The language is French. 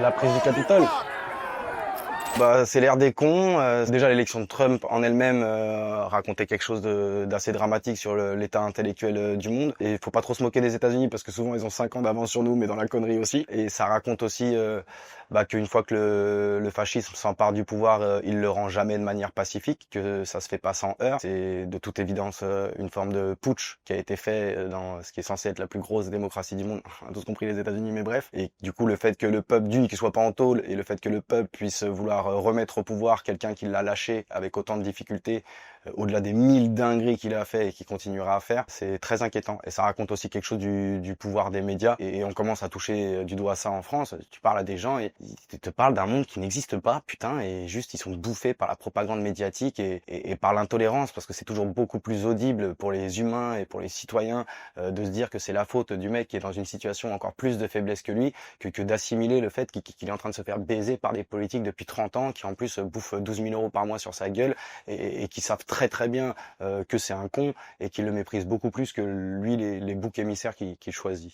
La prise du Capitole. Bah, c'est l'ère des cons. Déjà, l'élection de Trump en elle-même racontait quelque chose d'assez dramatique sur l'état intellectuel du monde. Et il faut pas trop se moquer des États-Unis parce que souvent ils ont 5 ans d'avance sur nous, mais dans la connerie aussi. Et ça raconte aussi qu'une fois que le fascisme s'empare du pouvoir, il le rend jamais de manière pacifique, que ça se fait pas sans heurts. C'est de toute évidence une forme de putsch qui a été fait dans ce qui est censé être la plus grosse démocratie du monde, tous compris les États-Unis, mais bref. Et du coup, le fait que le peuple d'une qui soit pas en tôle et le fait que le peuple puisse vouloir remettre au pouvoir quelqu'un qui l'a lâché avec autant de difficultés, au-delà des 1000 dingueries qu'il a fait et qu'il continuera à faire, c'est très inquiétant. Et ça raconte aussi quelque chose du pouvoir des médias. Et on commence à toucher du doigt ça en France. Tu parles à des gens et ils te parlent d'un monde qui n'existe pas, putain, et juste ils sont bouffés par la propagande médiatique et par l'intolérance, parce que c'est toujours beaucoup plus audible pour les humains et pour les citoyens de se dire que c'est la faute du mec qui est dans une situation encore plus de faiblesse que lui, que d'assimiler le fait qu'il est en train de se faire baiser par des politiques depuis 30 ans, qui en plus bouffent 12 000 euros par mois sur sa gueule et qui savent très très bien que c'est un con et qui le méprisent beaucoup plus que lui les boucs émissaires qu'il choisit.